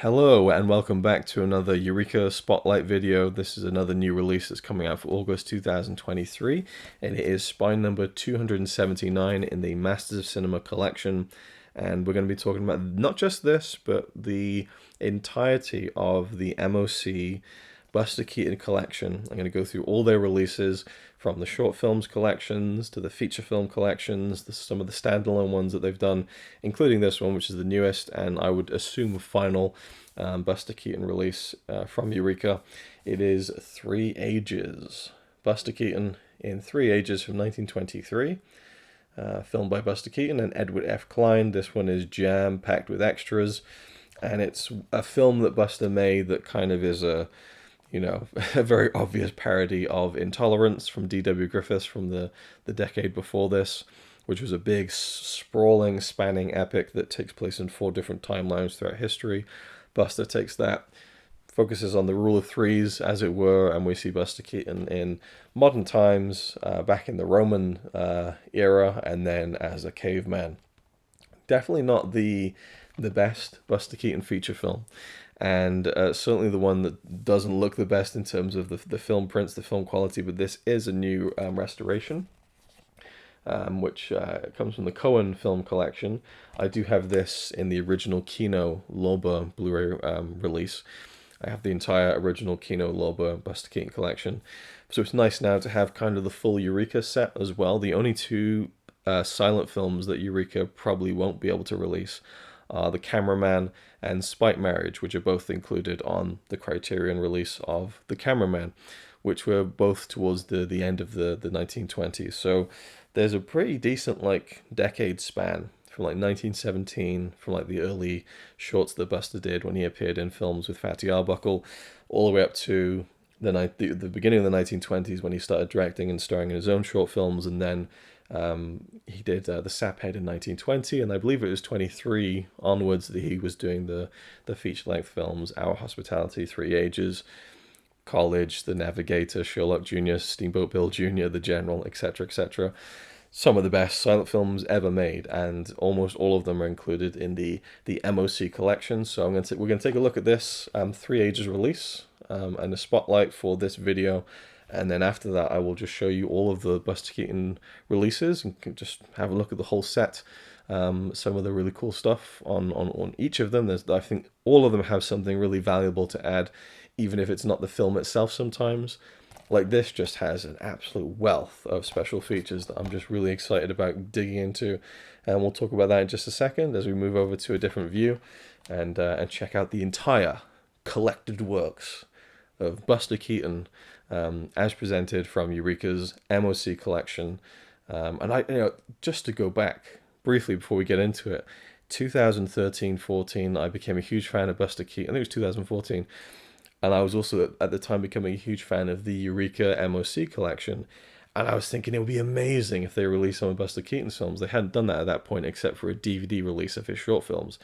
Hello and welcome back to another Eureka Spotlight video. This is another new release that's coming out for August 2023, and it is spine number 279 in the Masters of Cinema collection. And we're going to be talking about not just this, but the entirety of the MOC Buster Keaton collection. I'm going to go through all their releases, from the short films collections to the feature film collections, some of the standalone ones that they've done, including this one, which is the newest and I would assume final Buster Keaton release from Eureka. It is Three Ages. Buster Keaton in Three Ages from 1923. Filmed by Buster Keaton and Edward F. Klein. This one is jam-packed with extras, and it's a film that Buster made that kind of is a very obvious parody of Intolerance from D.W. Griffiths from the decade before this, which was a big, sprawling, spanning epic that takes place in 4 different timelines throughout history. Buster takes that, focuses on the rule of threes, as it were, and we see Buster Keaton in modern times, back in the Roman era, and then as a caveman. Definitely not the best Buster Keaton feature film, and certainly the one that doesn't look the best in terms of the film prints, the film quality, but this is a new restoration, which comes from the Cohen film collection. I do have this in the original Kino Lorber Blu-ray release. I have the entire original Kino Lorber Buster Keaton collection. So it's nice now to have kind of the full Eureka set as well. The only 2 silent films that Eureka probably won't be able to release are The Cameraman and Spite Marriage, which are both included on the Criterion release of The Cameraman, which were both towards the end of the 1920s. So there's a pretty decent decade span from 1917, from the early shorts that Buster did when he appeared in films with Fatty Arbuckle, all the way up to the beginning of the 1920s when he started directing and starring in his own short films, and then he did The Saphead in 1920, and I believe it was 23 onwards that he was doing the feature-length films, Our Hospitality, Three Ages, College, The Navigator, Sherlock Jr., Steamboat Bill Jr., The General, etc., etc. Some of the best silent films ever made, and almost all of them are included in the MOC collection. So we're going to take a look at this Three Ages release and a spotlight for this video. And then after that, I will just show you all of the Buster Keaton releases and just have a look at the whole set. Some of the really cool stuff on each of them. I think all of them have something really valuable to add, even if it's not the film itself sometimes. This just has an absolute wealth of special features that I'm just really excited about digging into. And we'll talk about that in just a second as we move over to a different view and check out the entire collected works of Buster Keaton, as presented from Eureka's MOC collection. And just to go back briefly before we get into it, 2013-14, I became a huge fan of Buster Keaton. I think it was 2014. And I was also at the time becoming a huge fan of the Eureka MOC collection. And I was thinking it would be amazing if they released some of Buster Keaton's films. They hadn't done that at that point except for a DVD release of his short films.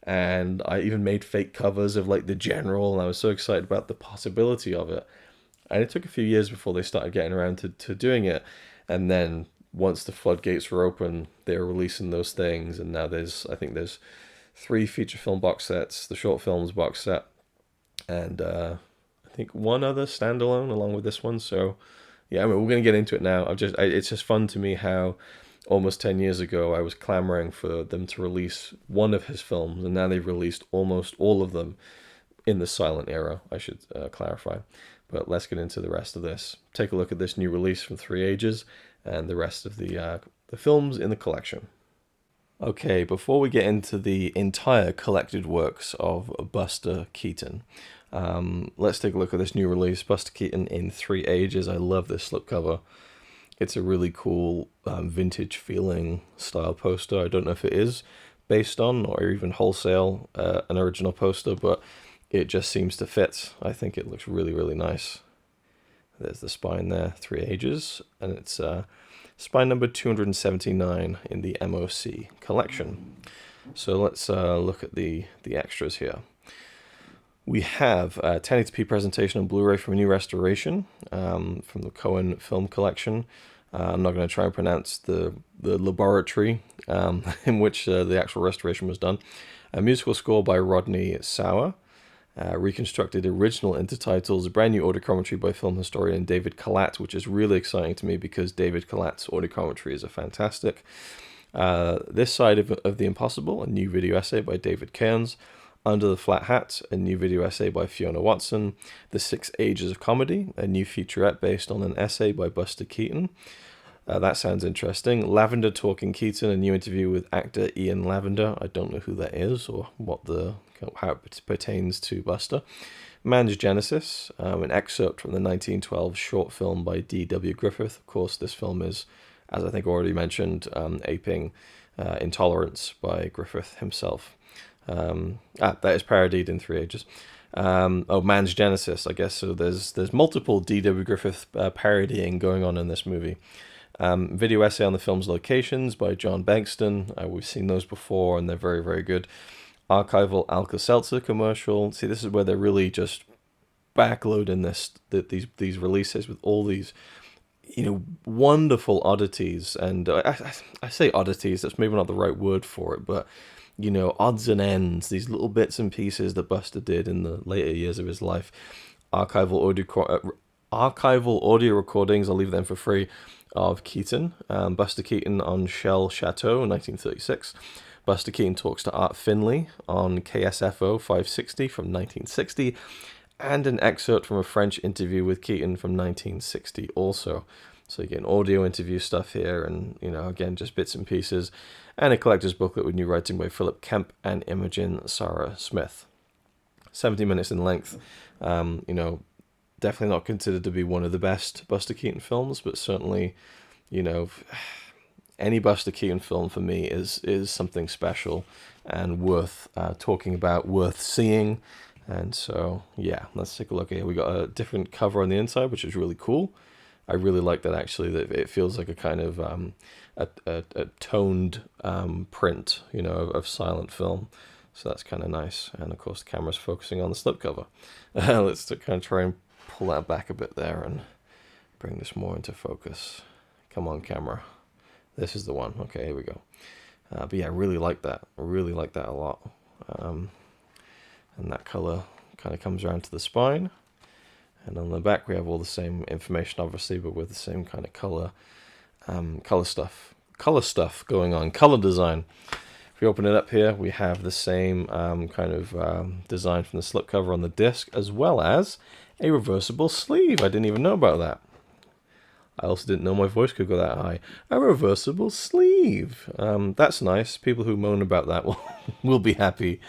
And I even made fake covers of The General, and I was so excited about the possibility of it. And it took a few years before they started getting around to doing it. And then once the floodgates were open, they were releasing those things. And now I think there's 3 feature film box sets, the short films box set, and I think 1 other standalone along with this one. So yeah, we're going to get into it now. It's just fun to me how almost 10 years ago I was clamoring for them to release one of his films, and now they've released almost all of them in the silent era, I should clarify. But let's get into the rest of this. Take a look at this new release from Three Ages and the rest of the films in the collection. Okay, before we get into the entire collected works of Buster Keaton, let's take a look at this new release, Buster Keaton in Three Ages. I love this slipcover. It's a really cool vintage feeling style poster. I don't know if it is based on or even wholesale an original poster, but it just seems to fit. I think it looks really, really nice. There's the spine there, Three Ages, and it's spine number 279 in the MOC collection. So let's look at the extras here. We have a 1080p presentation on Blu-ray from a new restoration from the Cohen film collection. I'm not going to try and pronounce the laboratory in which the actual restoration was done. A musical score by Rodney Sauer. Reconstructed original intertitles, brand new audio commentary by film historian David Kalat, which is really exciting to me because David Kalat's audio commentaries are fantastic. This Side of the Impossible, a new video essay by David Cairns. Under the Flat Hat, a new video essay by Fiona Watson. The Six Ages of Comedy, a new featurette based on an essay by Buster Keaton. That sounds interesting. Lavender Talking Keaton, a new interview with actor Ian Lavender. I don't know who that is or how it pertains to Buster. Man's Genesis, an excerpt from the 1912 short film by D.W. Griffith. Of course, this film is, as I think already mentioned, aping Intolerance by Griffith himself. That is parodied in Three Ages. Man's Genesis, I guess. So there's multiple D.W. Griffith parodying going on in this movie. Video essay on the film's locations by John Bankston. We've seen those before, and they're very, very good. Archival Alka-Seltzer commercial. See, this is where they're really just backloading these releases with all these, wonderful oddities. And I say oddities, that's maybe not the right word for it, but odds and ends, these little bits and pieces that Buster did in the later years of his life. Archival audio recordings, I'll leave them for free, of Keaton. Buster Keaton on Shell Chateau in 1936. Buster Keaton talks to Art Finley on KSFO 560 from 1960. And an excerpt from a French interview with Keaton from 1960 also. So you get an audio interview stuff here and, again, just bits and pieces. And a collector's booklet with new writing by Philip Kemp and Imogen Sarah Smith. 70 minutes in length. Definitely not considered to be one of the best Buster Keaton films, but certainly, any Buster Keaton film for me is something special and worth talking about, worth seeing. And so, yeah, let's take a look here. We got a different cover on the inside, which is really cool. I really like that, actually, that it feels like a kind of a toned print, of silent film. So that's kind of nice. And of course, the camera's focusing on the slipcover. Let's kind of try and pull that back a bit there and bring this more into focus. Come on, camera. This is the one. Okay, here we go. But yeah, I really like that. I really like that a lot. And that color kind of comes around to the spine. And on the back, we have all the same information, obviously, but with the same kind of color stuff going on, color design. If we open it up here, we have the same design from the slipcover on the disc, as well as a reversible sleeve. I didn't even know about that. I also didn't know my voice could go that high. A reversible sleeve. That's nice. People who moan about that will be happy.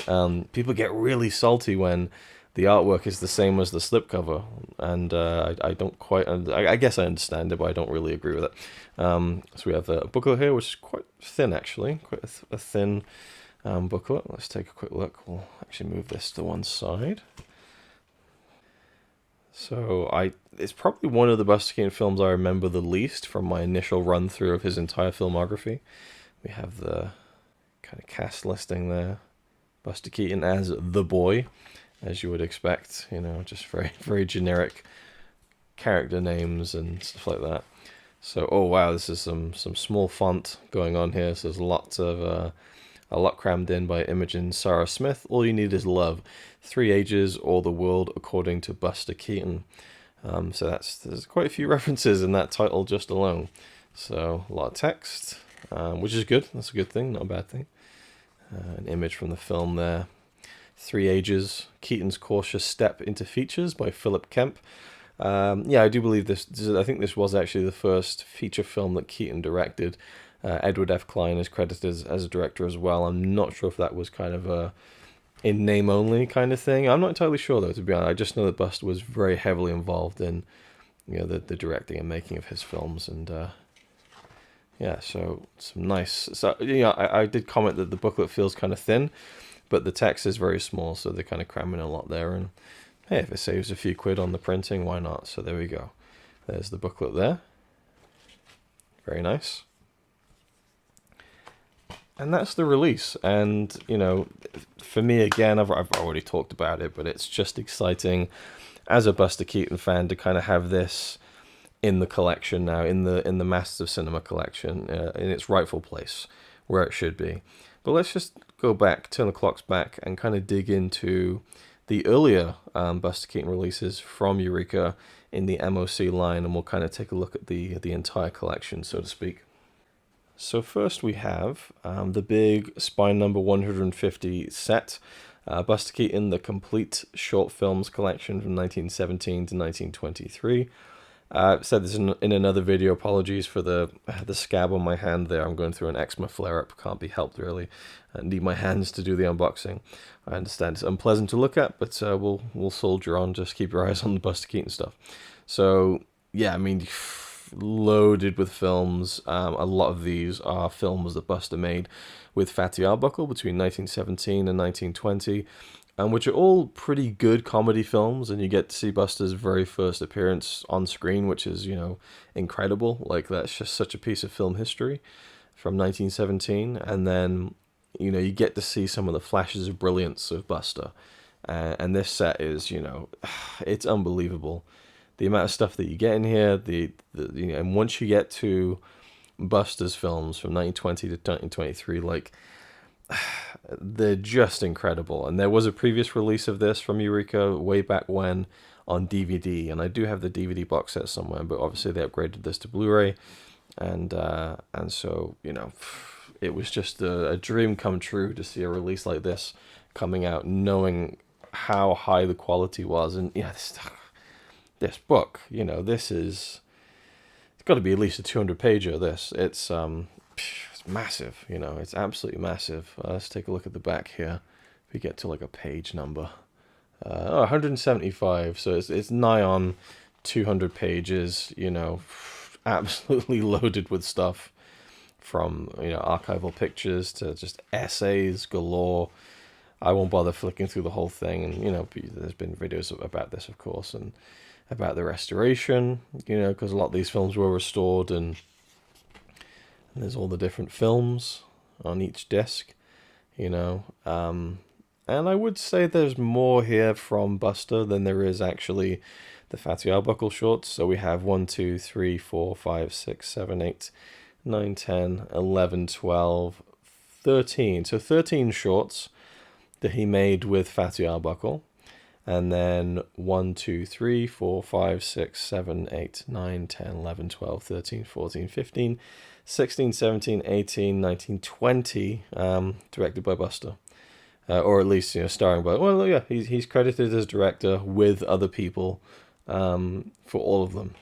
People get really salty when the artwork is the same as the slipcover, and I don't quite. I guess I understand it, but I don't really agree with it. So we have a booklet here, which is quite thin, actually, quite a thin booklet. Let's take a quick look. We'll actually move this to one side. So it's probably one of the Buster Keaton films I remember the least from my initial run through of his entire filmography. We have the kind of cast listing there. Buster Keaton as the boy, as you would expect, just very, very generic character names and stuff like that. So, oh wow, this is some small font going on here. So there's lots of a lot crammed in by Imogen Sarah Smith. All you need is love. 3 Ages or the World According to Buster Keaton. So there's quite a few references in that title just alone. So a lot of text, which is good. That's a good thing, not a bad thing. An image from the film there. 3 Ages, Keaton's Cautious Step into Features by Philip Kemp. I do believe this. I think this was actually the first feature film that Keaton directed. Edward F. Klein is credited as a director as well. I'm not sure if that was kind of a in name only kind of thing. I'm not entirely sure though, to be honest. I just know that Buster was very heavily involved in the directing and making of his films, and so some nice. So I did comment that the booklet feels kind of thin, but the text is very small, so they're kind of cramming a lot there. And hey, if it saves a few quid on the printing, why not? So there we go. There's the booklet there. Very nice. And that's the release. And, for me, again, I've already talked about it, but it's just exciting as a Buster Keaton fan to kind of have this in the collection now, in the Masters of Cinema collection, in its rightful place where it should be. But let's just go back, turn the clocks back, and kind of dig into the earlier Buster Keaton releases from Eureka in the MOC line, and we'll kind of take a look at the entire collection, so to speak. So first we have the big Spine number 150 set, Buster Keaton, the complete short films collection from 1917 to 1923. I've said this in another video. Apologies for the scab on my hand there. I'm going through an eczema flare-up. Can't be helped, really. I need my hands to do the unboxing. I understand it's unpleasant to look at, but we'll soldier on. Just keep your eyes on the Buster Keaton stuff. So, yeah, I mean, loaded with films. A lot of these are films that Buster made with Fatty Arbuckle between 1917 and 1920. Which are all pretty good comedy films, and you get to see Buster's very first appearance on screen, which is, incredible. Like, that's just such a piece of film history from 1917. And then, you get to see some of the flashes of brilliance of Buster. And this set is, it's unbelievable. The amount of stuff that you get in here, and once you get to Buster's films from 1920 to 1923, like, they're just incredible. And there was a previous release of this from Eureka way back when on DVD, and I do have the DVD box set somewhere, but obviously they upgraded this to Blu-ray, and so it was just a dream come true to see a release like this coming out, knowing how high the quality was. And this book, it's got to be at least a 200-pager. It's massive, it's absolutely massive. Let's take a look at the back here. If we get to like a page number, 175. So it's nigh on 200 pages. Absolutely loaded with stuff, from archival pictures to just essays galore. I won't bother flicking through the whole thing, and there's been videos about this, of course, and about the restoration. Because a lot of these films were restored, and there's all the different films on each disc, and I would say there's more here from Buster than there is actually the Fatty Arbuckle shorts. So we have 1, 2, 3, 4, 5, 6, 7, 8, 9, 10, 11, 12, 13. So 13 shorts that he made with Fatty Arbuckle. And then 1, 2, 3, 4, 5, 6, 7, 8, 9, 10, 11, 12, 13, 14, 15, 16, 17, 18, 19, 20, directed by Buster. Or at least, starring by... Well, yeah, he's credited as director with other people for all of them.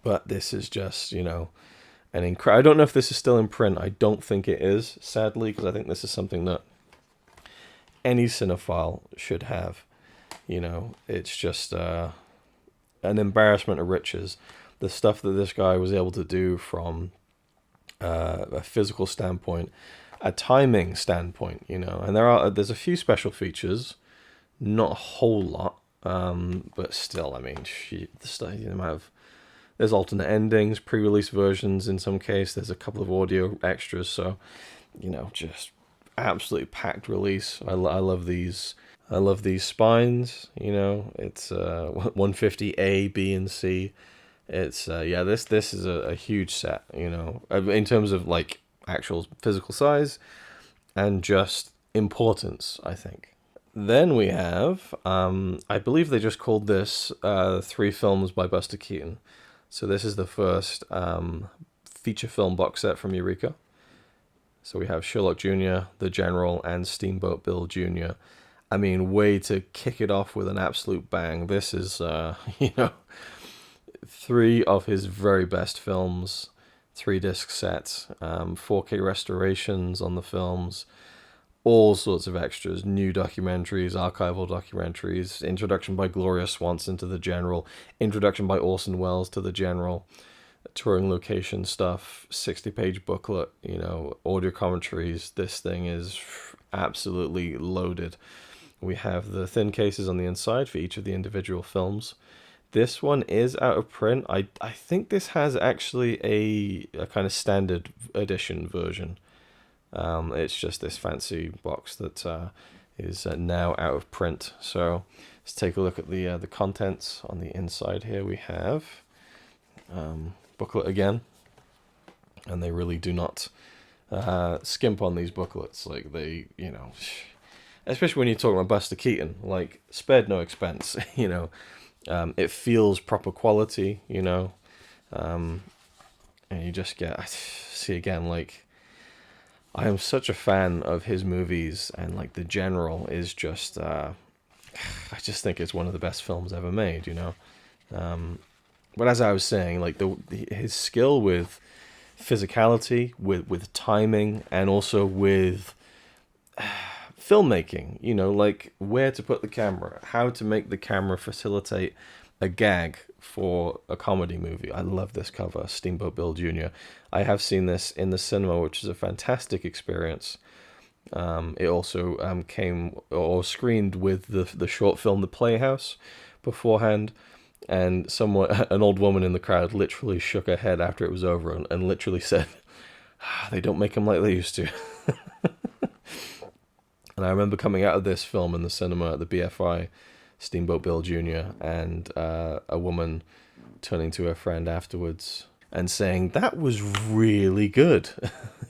But this is just, an incredible... I don't know if this is still in print. I don't think it is, sadly, because I think this is something that any cinephile should have. It's just an embarrassment of riches. The stuff that this guy was able to do from a physical standpoint, a timing standpoint, and there's a few special features, not a whole lot, but still, I mean, there's alternate endings, pre-release versions in some case. There's a couple of audio extras, so just absolutely packed release. I love these. I love these spines. It's 150A, B, and C. It's this is a huge set, in terms of like actual physical size and just importance, I think. Then we have, I believe they just called this 3 films by Buster Keaton. So this is the first feature film box set from Eureka. So we have Sherlock Jr., The General, and Steamboat Bill Jr. I mean, way to kick it off with an absolute bang. This is, 3 of his very best films, 3-disc sets, 4K restorations on the films, all sorts of extras, new documentaries, archival documentaries, introduction by Gloria Swanson to The General, introduction by Orson Welles to The General, touring location stuff, 60-page booklet, audio commentaries. This thing is absolutely loaded. We have the thin cases on the inside for each of the individual films. This one is out of print. I think this has actually a kind of standard edition version. It's just this fancy box that is now out of print. So let's take a look at the contents on the inside here. We have booklet again, and they really do not skimp on these booklets. Like, they, especially when you're talking about Buster Keaton, like, spared no expense. It feels proper quality, and you just see again, like, I am such a fan of his movies, and like The General is just, I just think it's one of the best films ever made, But as I was saying, like his skill with physicality, with timing, and also with filmmaking, like where to put the camera, how to make the camera facilitate a gag for a comedy movie. I love this cover, Steamboat Bill Jr. I have seen this in the cinema, which is a fantastic experience. It also came or screened with the short film The Playhouse beforehand, and an old woman in the crowd literally shook her head after it was over and literally said, "They don't make them like they used to." And I remember coming out of this film in the cinema at the BFI, Steamboat Bill Jr., and a woman turning to her friend afterwards and saying, "That was really good."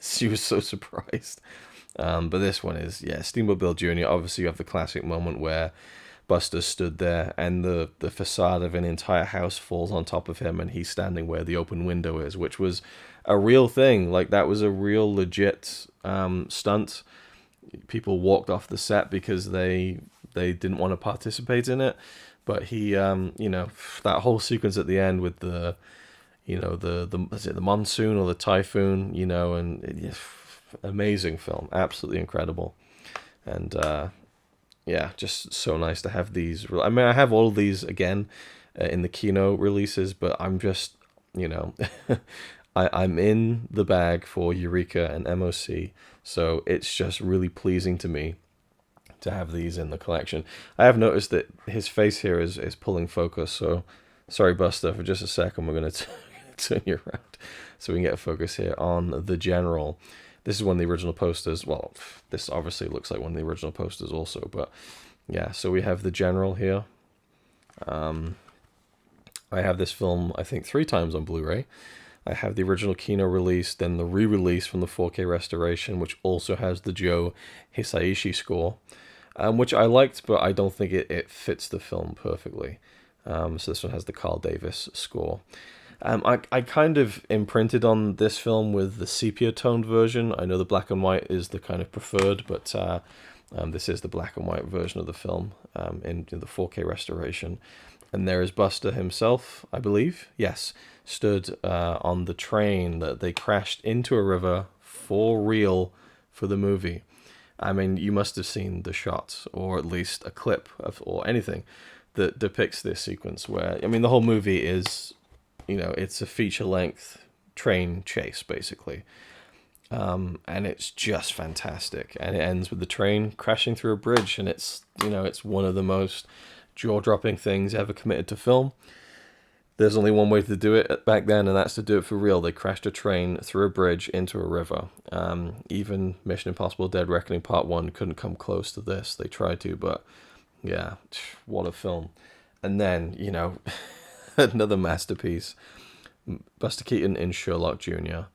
She was so surprised. But this one is, Steamboat Bill Jr. Obviously, you have the classic moment where Buster stood there and the facade of an entire house falls on top of him and he's standing where the open window is, which was a real thing. Like, that was a real legit stunt. People walked off the set because they didn't want to participate in it. But he, that whole sequence at the end with the is it the monsoon or the typhoon, and amazing film, absolutely incredible. And just so nice to have these. I mean, I have all of these again in the Kino releases, but I'm just, I'm in the bag for Eureka and MOC, so it's just really pleasing to me to have these in the collection. I have noticed that his face here is pulling focus, so sorry, Buster, for just a second, we're going to turn you around so we can get a focus here on The General. This is one of the original posters. Well, this obviously looks like one of the original posters also, but yeah, so we have The General here. I have this film, I think, 3 times on Blu-ray. I have the original Kino release, then the re-release from the 4K restoration, which also has the Joe Hisaishi score, which I liked, but I don't think it fits the film perfectly. So this one has the Carl Davis score. I kind of imprinted on this film with the sepia-toned version. I know the black and white is the kind of preferred, but this is the black and white version of the film in the 4K restoration. And there is Buster himself, I believe, yes, stood on the train that they crashed into a river for real for the movie. I mean, you must have seen the shot, or at least a clip or anything that depicts this sequence where, I mean, the whole movie is, it's a feature-length train chase, basically. And it's just fantastic. And it ends with the train crashing through a bridge, and it's one of the most jaw-dropping things ever committed to film. There's only one way to do it back then, and that's to do it for real. They crashed a train through a bridge into a river. Even Mission Impossible Dead Reckoning Part 1 couldn't come close to this. They tried to, but yeah, what a film. And then, another masterpiece, Buster Keaton in Sherlock Jr.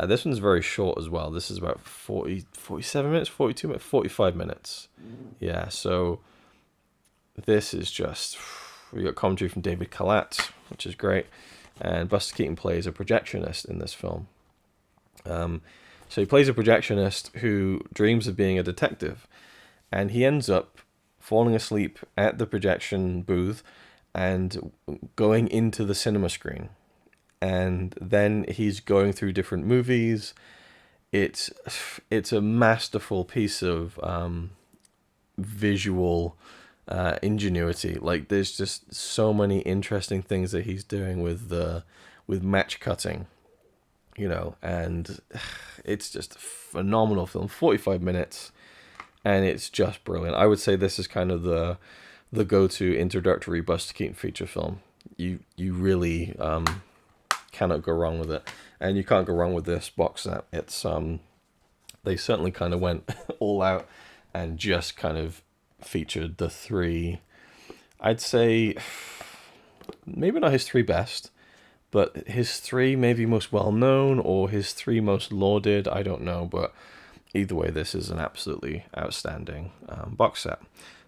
This one's very short as well. This is about 47 minutes, 42 minutes, 45 minutes. Yeah, so this is just, we got commentary from David Kalat, which is great, and Buster Keaton plays a projectionist in this film. So he plays a projectionist who dreams of being a detective, and he ends up falling asleep at the projection booth and going into the cinema screen. And then he's going through different movies. It's a masterful piece of visual ingenuity. Like, there's just so many interesting things that he's doing with match cutting, and it's just a phenomenal film. 45 minutes, and it's just brilliant. I would say this is kind of the go-to introductory Buster Keaton feature film. You really cannot go wrong with it, and you can't go wrong with this box set. It's they certainly kind of went all out and just kind of featured the 3, I'd say maybe not his 3 best, but his three maybe most well known or his three most lauded, I don't know, but either way, this is an absolutely outstanding box set.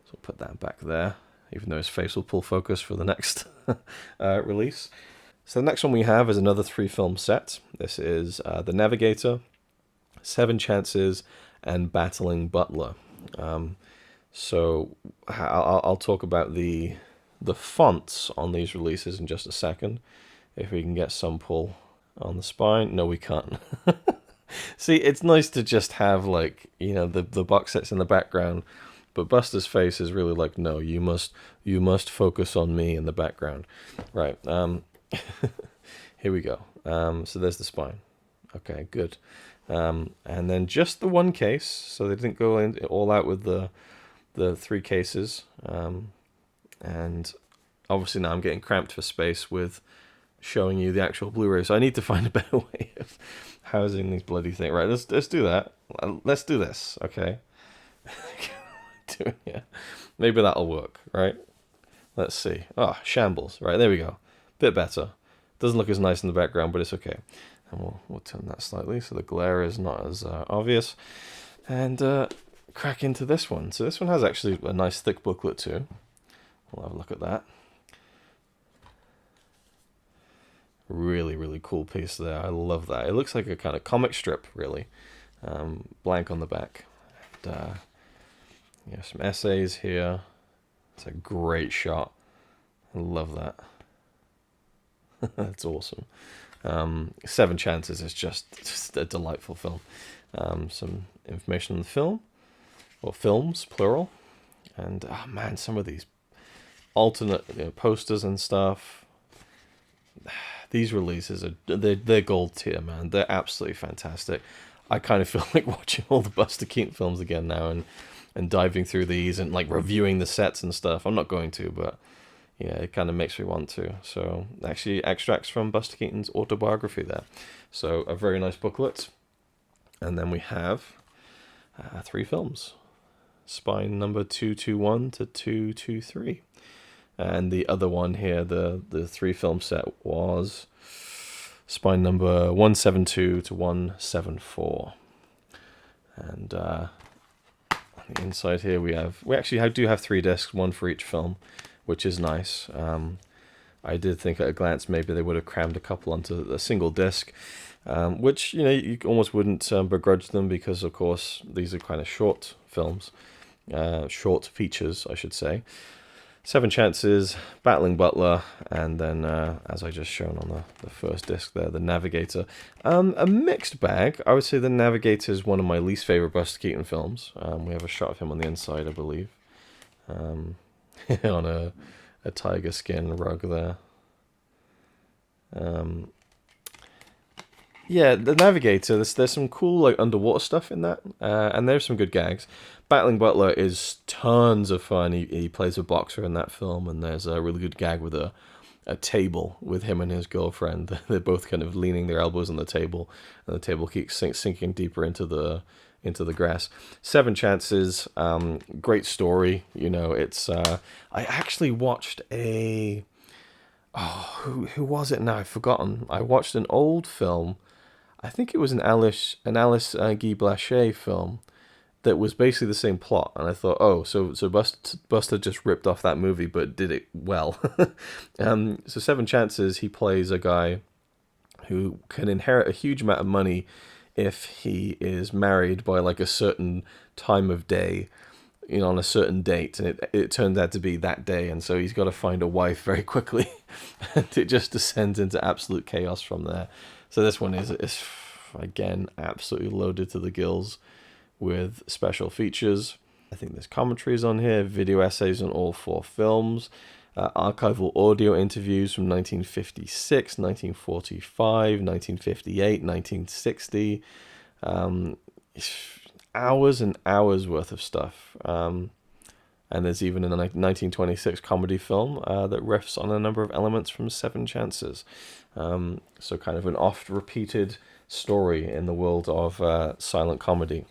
So I'll put that back there, even though his face will pull focus for the next release. So the next one we have is another 3-film set. This is The Navigator, 7 Chances, and Battling Butler. So I'll talk about the fonts on these releases in just a second. If we can get some pull on the spine. No, we can't. See, it's nice to just have, like, you know, the box sets in the background, but Buster's face is really like, no, you must focus on me in the background. Right. Here we go. So there's the spine. Okay, good. And then just the one case, so they didn't go in all out with the 3 cases. And obviously now I'm getting cramped for space with showing you the actual Blu-ray, so I need to find a better way of housing these bloody things. Right, let's do that. Let's do this, okay? Yeah, maybe that'll work, right? Let's see. Oh, shambles. Right, there we go. Bit better. Doesn't look as nice in the background, but it's okay. And we'll turn that slightly so the glare is not as obvious. And crack into this one. So this one has actually a nice thick booklet too. We'll have a look at that. Really, really cool piece there. I love that. It looks like a kind of comic strip, really. Blank on the back. And, yeah, some essays here. It's a great shot. I love that. That's awesome. 7 Chances is just a delightful film. Some information on the film, or films, plural. And, oh man, some of these alternate posters and stuff. These releases they're gold tier, man. They're absolutely fantastic. I kind of feel like watching all the Buster Keaton films again now and diving through these and like reviewing the sets and stuff. I'm not going to, but yeah, it kind of makes me want to. So actually extracts from Buster Keaton's autobiography there. So a very nice booklet. And then we have 3 films. Spine number 221 to 223. And the other one here, the 3-film set, was spine number 172 to 174. And on the inside here we actually do have 3 discs, one for each film, which is nice. I did think at a glance maybe they would have crammed a couple onto a single disc, which, you know, you almost wouldn't begrudge them because, of course, these are kind of short films, short features, I should say. 7 Chances, Battling Butler, and then, as I just shown on the first disc there, The Navigator. A mixed bag. I would say The Navigator is one of my least favorite Buster Keaton films. We have a shot of him on the inside, I believe, on a tiger skin rug there. Yeah, The Navigator, there's some cool like underwater stuff in that, and there's some good gags. Battling Butler is tons of fun. He plays a boxer in that film, and there's a really good gag with a table with him and his girlfriend. They're both kind of leaning their elbows on the table, and the table keeps sinking deeper into the grass. 7 Chances, great story. You know, it's I actually watched who was it now? I've forgotten. I watched an old film. I think it was an Alice Guy Blaché film that was basically the same plot, and I thought, oh, so Buster just ripped off that movie, but did it well. So 7 Chances, he plays a guy who can inherit a huge amount of money if he is married by like a certain time of day, you know, on a certain date, and it turned out to be that day, and so he's got to find a wife very quickly, and it just descends into absolute chaos from there. So this one is again absolutely loaded to the gills with special features. I think there's commentaries on here, video essays on all 4 films, archival audio interviews from 1956, 1945, 1958, 1960, hours and hours worth of stuff. And there's even a 1926 comedy film that riffs on a number of elements from 7 Chances. So kind of an oft-repeated story in the world of silent comedy.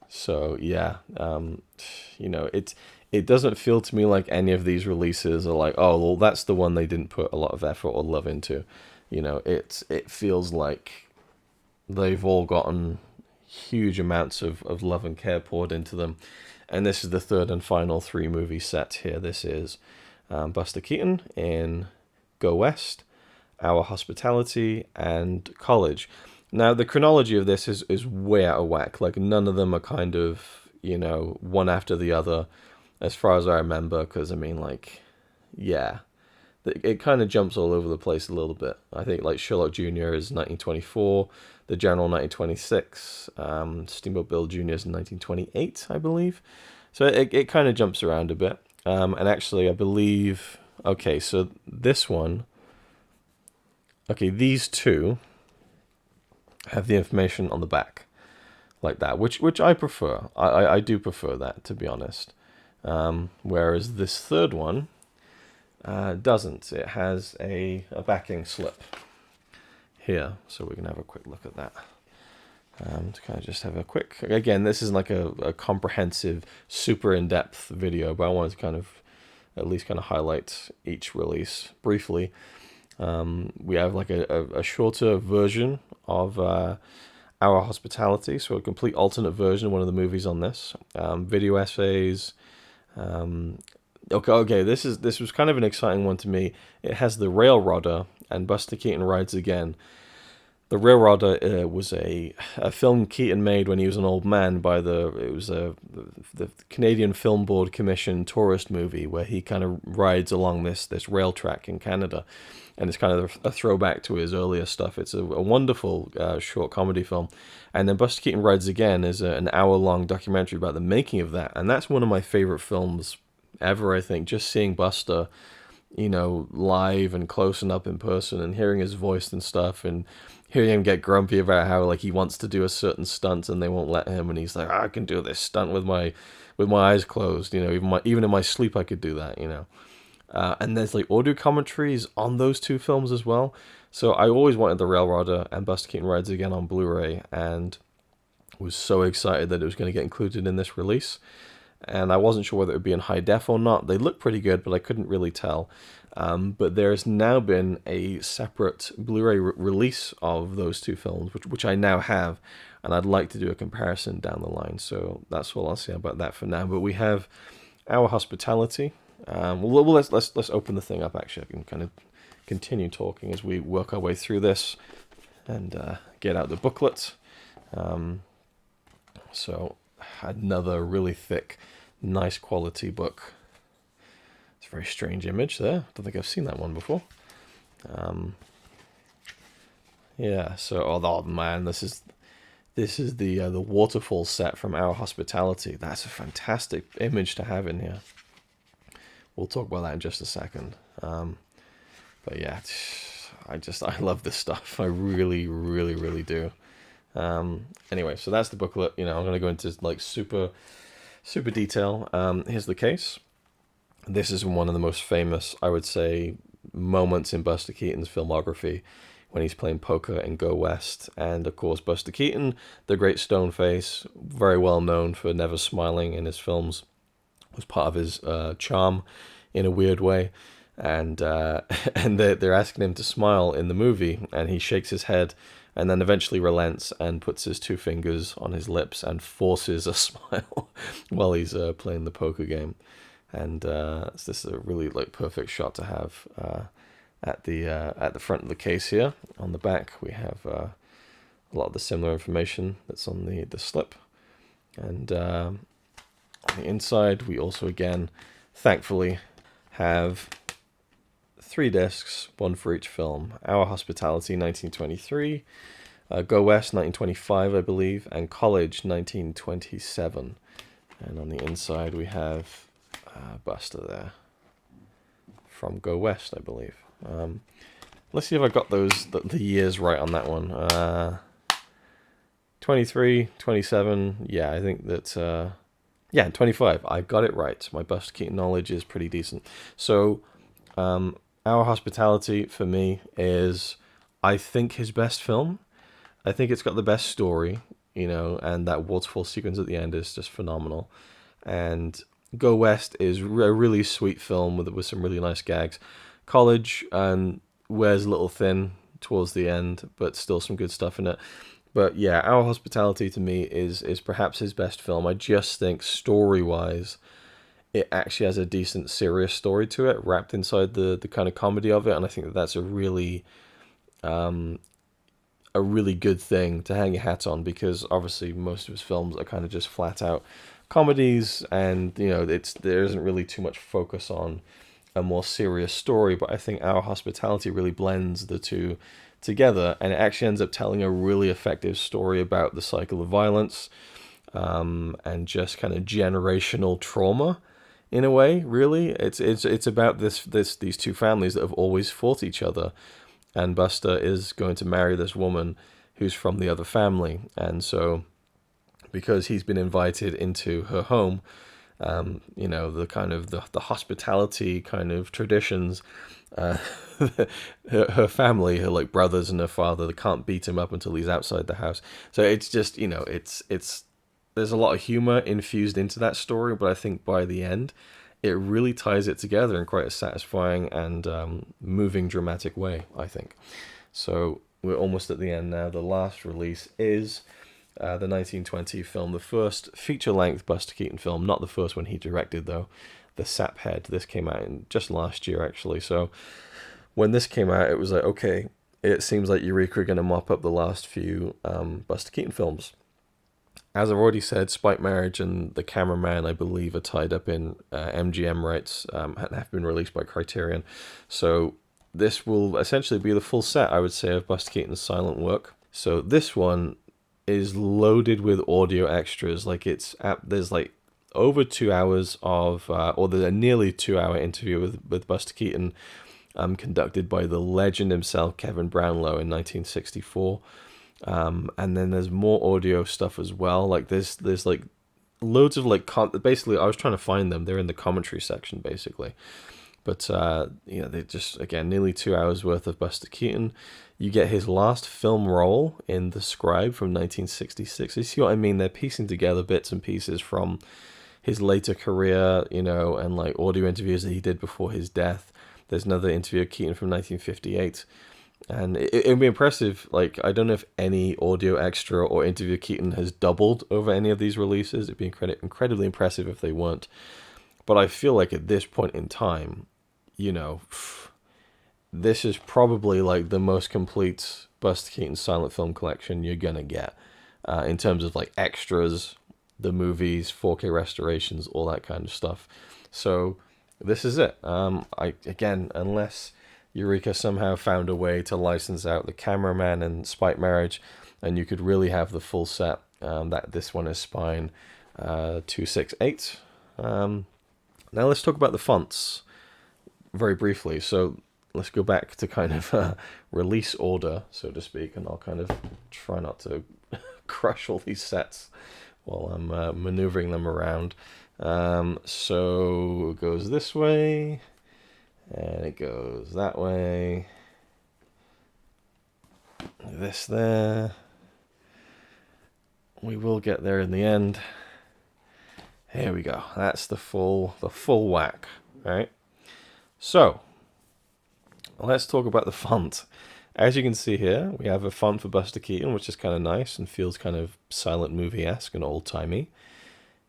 So yeah, you know, it doesn't feel to me like any of these releases are like, oh, well, that's the one they didn't put a lot of effort or love into. It feels like they've all gotten huge amounts of love and care poured into them. And this is the third and final 3-movie set here. This is Buster Keaton in Go West, Our Hospitality, and College. Now, the chronology of this is way out of whack. Like, none of them are kind of, one after the other, as far as I remember, because, I mean, like, yeah, it kind of jumps all over the place a little bit. I think, like, Sherlock Jr. is 1924, The General 1926, Steamboat Bill Jr. is 1928, I believe. So it kind of jumps around a bit. And actually, I believe, okay, so this one, okay, these two have the information on the back like that, which I prefer. I do prefer that, to be honest. Whereas this third one doesn't. It has a backing slip here, so we can have a quick look at that. To kind of just have a quick, again, this isn't like a comprehensive, super in-depth video, but I wanted to kind of at least kind of highlight each release briefly. We have like a shorter version of Our Hospitality, so a complete alternate version of one of the movies on this. Video essays. Okay, this was kind of an exciting one to me. It has The Railrodder and Buster Keaton Rides Again. The Railrodder was a film Keaton made when he was an old man by the Canadian Film Board commissioned tourist movie where he kind of rides along this rail track in Canada, and it's kind of a throwback to his earlier stuff. It's a wonderful short comedy film. And then Buster Keaton Rides Again is an hour-long documentary about the making of that, and that's one of my favorite films ever, I think. Just seeing Buster, live and close and up in person, and hearing his voice and stuff, and hearing him get grumpy about how like he wants to do a certain stunt and they won't let him, and he's like, I can do this stunt with my eyes closed, even in my sleep I could do that, and there's like audio commentaries on those two films as well. So I always wanted The Railrodder and Buster Keaton Rides Again on Blu-ray, and was so excited that it was going to get included in this release. And I wasn't sure whether it would be in high def or not. They look pretty good, but I couldn't really tell. But there's now been a separate Blu-ray release of those two films, which I now have, and I'd like to do a comparison down the line. So that's all I'll say about that for now. But we have Our Hospitality. Let's open the thing up. Actually, I can kind of continue talking as we work our way through this and get out the booklet. So another really thick, nice quality book. It's a very strange image there. Don't think I've seen that one before. Yeah. So, oh man, this is the waterfall set from Our Hospitality. That's a fantastic image to have in here. We'll talk about that in just a second. But yeah, I love this stuff. I really, really, really do. Anyway, so that's the booklet. I'm going to go into like super detail. Here's the case. This is one of the most famous, I would say, moments in Buster Keaton's filmography, when he's playing poker in Go West. And of course, Buster Keaton, the great stone face, very well known for never smiling in his films, was part of his charm in a weird way. And they're asking him to smile in the movie, and he shakes his head, and then eventually relents and puts his two fingers on his lips and forces a smile while he's playing the poker game. And this is a really like perfect shot to have at the front of the case here. On the back we have a lot of the similar information that's on the slip. And on the inside we also again, thankfully, have 3 discs, one for each film. Our Hospitality, 1923, Go West, 1925, I believe, and College, 1927. And on the inside, we have Buster there from Go West, I believe. Let's see if I got the years right on that one. 23, 27, yeah, I think that, yeah, 25, I got it right. My Buster Keaton knowledge is pretty decent. So, Our Hospitality, for me, is, I think, his best film. I think it's got the best story, and that waterfall sequence at the end is just phenomenal. And Go West is a really sweet film with some really nice gags. College and wears a little thin towards the end, but still some good stuff in it. But yeah, Our Hospitality to me is perhaps his best film. I just think story wise, it actually has a decent serious story to it, wrapped inside the kind of comedy of it, and I think that's a really good thing to hang your hat on, because obviously most of his films are kind of just flat out comedies, and there isn't really too much focus on a more serious story. But I think Our Hospitality really blends the two together, and it actually ends up telling a really effective story about the cycle of violence, and just kind of generational trauma in a way. Really, it's about these two families that have always fought each other, and Buster is going to marry this woman who's from the other family, and so because he's been invited into her home, the kind of the hospitality kind of traditions, uh, her family, her like brothers and her father, they can't beat him up until he's outside the house. So it's just, it's there's a lot of humor infused into that story, but I think by the end, it really ties it together in quite a satisfying and moving, dramatic way, I think. So we're almost at the end now. The last release is the 1920 film, the first feature-length Buster Keaton film, not the first one he directed, though, The Saphead. This came out just last year, actually. So when this came out, it was like, okay, it seems like Eureka are going to mop up the last few Buster Keaton films. As I've already said, Spike Marriage and The Cameraman, I believe, are tied up in MGM rights and have been released by Criterion. So this will essentially be the full set, I would say, of Buster Keaton's silent work. So this one is loaded with audio extras. Like there's like over 2 hours of, or there's a nearly 2 hour interview with Buster Keaton, conducted by the legend himself, Kevin Brownlow, in 1964. And then there's more audio stuff as well. Like there's like loads of like basically I was trying to find them. They're in the commentary section basically. But they just, again, nearly 2 hours worth of Buster Keaton. You get his last film role in The Scribe from 1966. You see what I mean? They're piecing together bits and pieces from his later career, and like audio interviews that he did before his death. There's another interview of Keaton from 1958. And it would be impressive. Like, I don't know if any audio extra or interview of Keaton has doubled over any of these releases. It'd be incredibly impressive if they weren't. But I feel like at this point in time, this is probably like the most complete Buster Keaton silent film collection you're gonna get, in terms of like extras, the movies, 4K restorations, all that kind of stuff. So this is it. Unless Eureka somehow found a way to license out The Cameraman and Spike Marriage, and you could really have the full set. That this one is Spine 268. Now let's talk about the fonts very briefly. So let's go back to kind of release order, so to speak, and I'll kind of try not to crush all these sets while I'm maneuvering them around. So it goes this way, and it goes that way. This there. We will get there in the end. Here we go. That's the full whack, right? So, let's talk about the font. As you can see here, we have a font for Buster Keaton, which is kind of nice and feels kind of silent movie-esque and old-timey.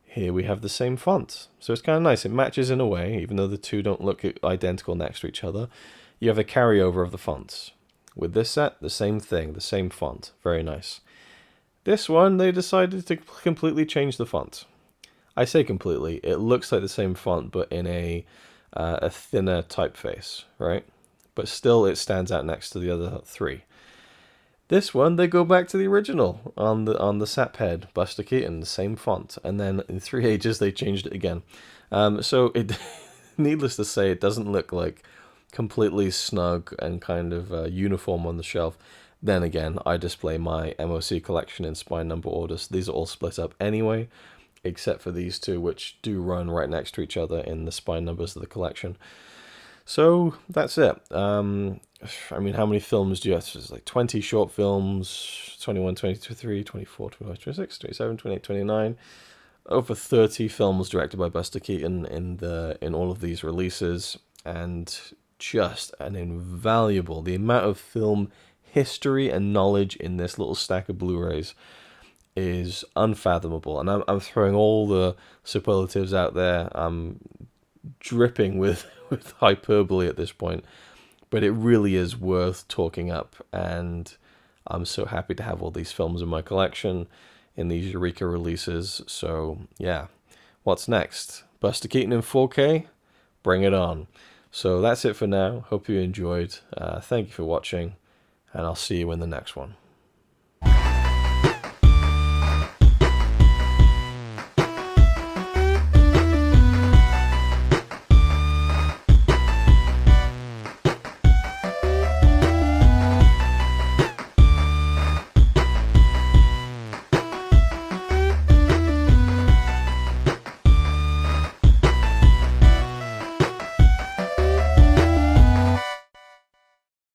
Here we have the same font. So it's kind of nice. It matches in a way, even though the two don't look identical next to each other. You have a carryover of the fonts. With this set, the same thing, the same font. Very nice. This one, they decided to completely change the font. I say completely. It looks like the same font, but in a thinner typeface, right? But still, it stands out next to the other three. This one, they go back to the original on the Saphead, Buster Keaton, the same font, and then in 3 ages they changed it again. So it, needless to say, it doesn't look like completely snug and kind of uniform on the shelf. Then again, I display my MOC collection in spine number orders. These are all split up anyway, except for these two, which do run right next to each other in the spine numbers of the collection. So that's it. I mean, how many films do you have? It's like 20 short films, 21, 22, 23, 24, 25, 26, 27, 28, 29. over 30 films directed by Buster Keaton in all of these releases, and just an invaluable, the amount of film history and knowledge in this little stack of Blu-rays is unfathomable. And I'm throwing all the superlatives out there. I'm dripping with hyperbole at this point, but it really is worth talking up, and I'm so happy to have all these films in my collection in these Eureka releases. So yeah, what's next? Buster Keaton in 4K? Bring it on. So that's it for now. Hope you enjoyed. Thank you for watching, and I'll see you in the next one.